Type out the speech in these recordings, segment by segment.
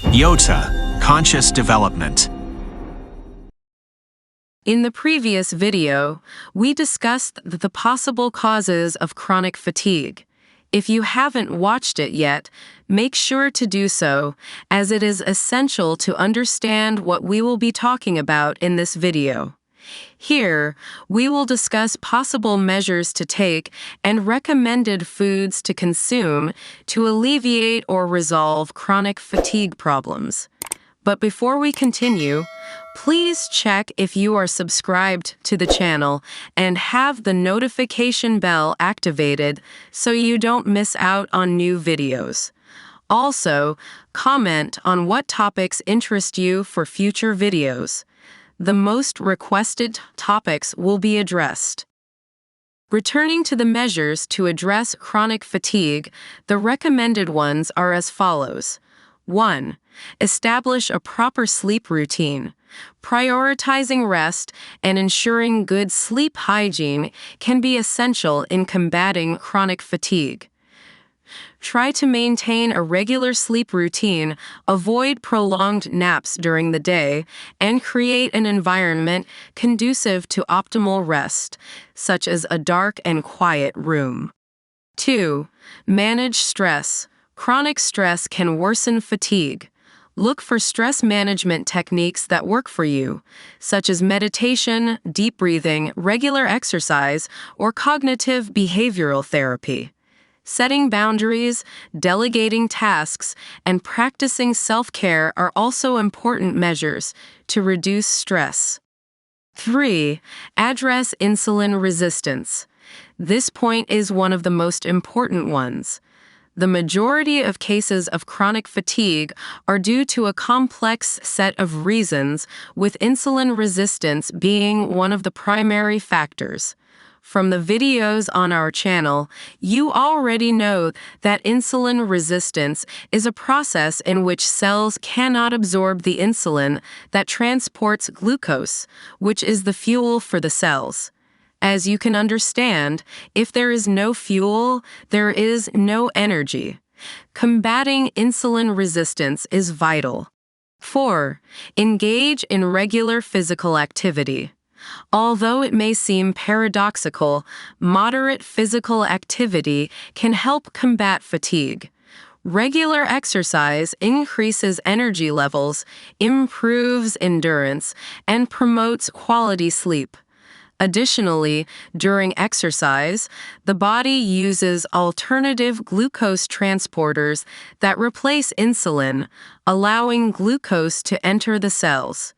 Yota, conscious development. In the previous video, we discussed the possible causes of chronic fatigue. If you haven't watched it yet, make sure to do so, as it is essential to understand what we will be talking about in this video. Here, we will discuss possible measures to take and recommended foods to consume to alleviate or resolve chronic fatigue problems. But before we continue, please check if you are subscribed to the channel and have the notification bell activated so you don't miss out on new videos. Also, comment on what topics interest you for future videos. The most requested topics will be addressed. Returning to the measures to address chronic fatigue, the recommended ones are as follows. 1. Establish a proper sleep routine. Prioritizing rest and ensuring good sleep hygiene can be essential in combating chronic fatigue. Try to maintain a regular sleep routine, avoid prolonged naps during the day, and create an environment conducive to optimal rest, such as a dark and quiet room. 2. Manage stress. Chronic stress can worsen fatigue. Look for stress management techniques that work for you, such as meditation, deep breathing, regular exercise, or cognitive behavioral therapy. Setting boundaries, delegating tasks, and practicing self-care are also important measures to reduce stress. 3. Address insulin resistance. This point is one of the most important ones. The majority of cases of chronic fatigue are due to a complex set of reasons, with insulin resistance being one of the primary factors. From the videos on our channel, you already know that insulin resistance is a process in which cells cannot absorb the insulin that transports glucose, which is the fuel for the cells. As you can understand, if there is no fuel, there is no energy. Combating insulin resistance is vital. 4. Engage in regular physical activity. Although it may seem paradoxical, moderate physical activity can help combat fatigue. Regular exercise increases energy levels, improves endurance, and promotes quality sleep. Additionally, during exercise, the body uses alternative glucose transporters that replace insulin, allowing glucose to enter the cells.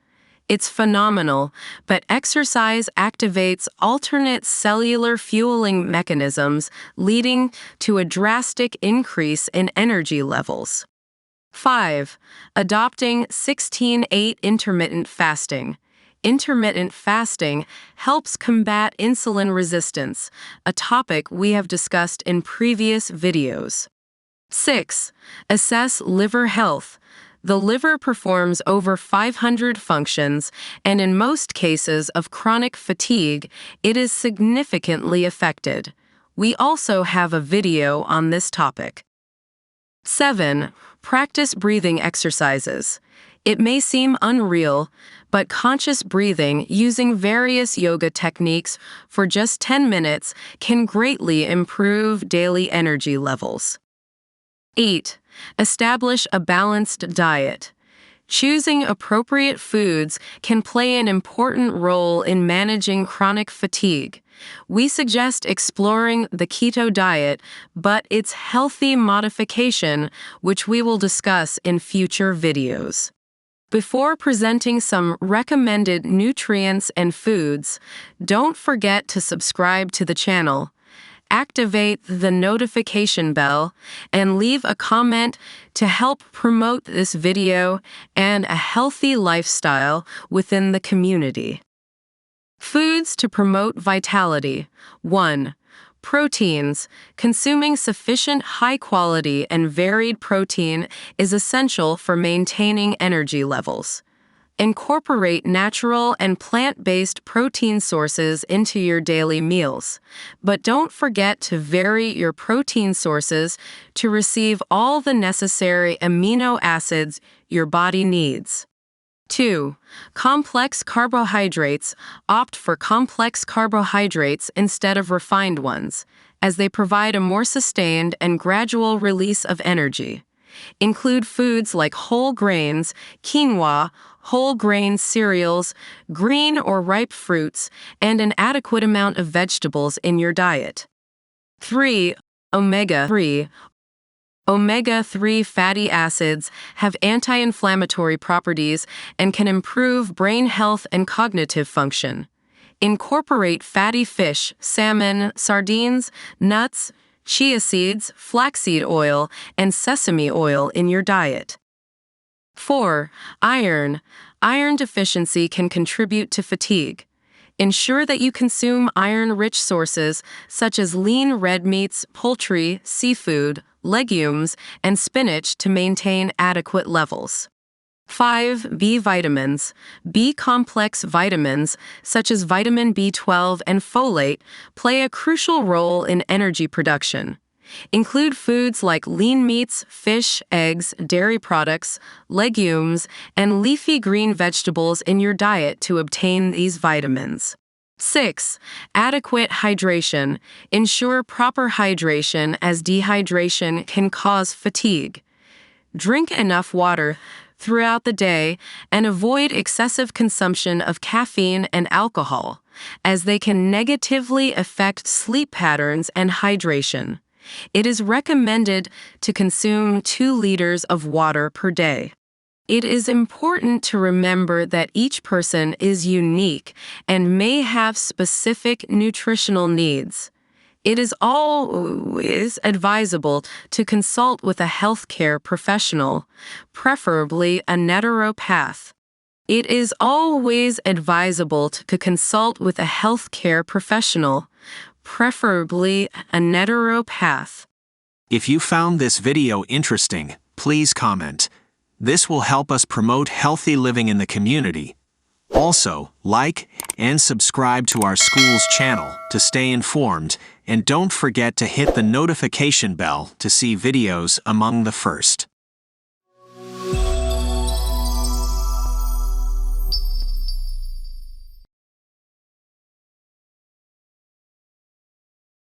It's phenomenal, but exercise activates alternate cellular fueling mechanisms, leading to a drastic increase in energy levels. 5. Adopting 16-8 intermittent fasting. Intermittent fasting helps combat insulin resistance, a topic we have discussed in previous videos. 6. Assess liver health. The liver performs over 500 functions, and in most cases of chronic fatigue, it is significantly affected. We also have a video on this topic. 7. Practice breathing exercises. It may seem unreal, but conscious breathing using various yoga techniques for just 10 minutes can greatly improve daily energy levels. 8. Establish a balanced diet. Choosing appropriate foods can play an important role in managing chronic fatigue. We suggest exploring the keto diet, but its healthy modification, which we will discuss in future videos. Before presenting some recommended nutrients and foods, don't forget to subscribe to the channel, activate the notification bell, and leave a comment to help promote this video and a healthy lifestyle within the community. Foods to promote vitality. 1. Proteins. Consuming sufficient high-quality and varied protein is essential for maintaining energy levels. Incorporate natural and plant-based protein sources into your daily meals, but don't forget to vary your protein sources to receive all the necessary amino acids your body needs. 2. Complex carbohydrates. Opt for complex carbohydrates instead of refined ones, as they provide a more sustained and gradual release of energy. Include foods like whole grains, quinoa, whole grain cereals, green or ripe fruits, and an adequate amount of vegetables in your diet. 3. Omega-3. Omega-3 fatty acids have anti-inflammatory properties and can improve brain health and cognitive function. Incorporate fatty fish, salmon, sardines, nuts, chia seeds, flaxseed oil, and sesame oil in your diet. 4. Iron. Iron deficiency can contribute to fatigue. Ensure that you consume iron-rich sources such as lean red meats, poultry, seafood, legumes, and spinach to maintain adequate levels. 5. B vitamins. B-complex vitamins, such as vitamin B12 and folate, play a crucial role in energy production. Include foods like lean meats, fish, eggs, dairy products, legumes, and leafy green vegetables in your diet to obtain these vitamins. 6. Adequate hydration. Ensure proper hydration, as dehydration can cause fatigue. Drink enough water throughout the day and avoid excessive consumption of caffeine and alcohol, as they can negatively affect sleep patterns and hydration. It is recommended to consume 2 liters of water per day. It is important to remember that each person is unique and may have specific nutritional needs. It is always advisable to consult with a healthcare professional, preferably a naturopath. It is always advisable to consult with a healthcare professional, preferably a naturopath. If you found this video interesting, please comment. This will help us promote healthy living in the community. Also, like and subscribe to our school's channel to stay informed, and don't forget to hit the notification bell to see videos among the first.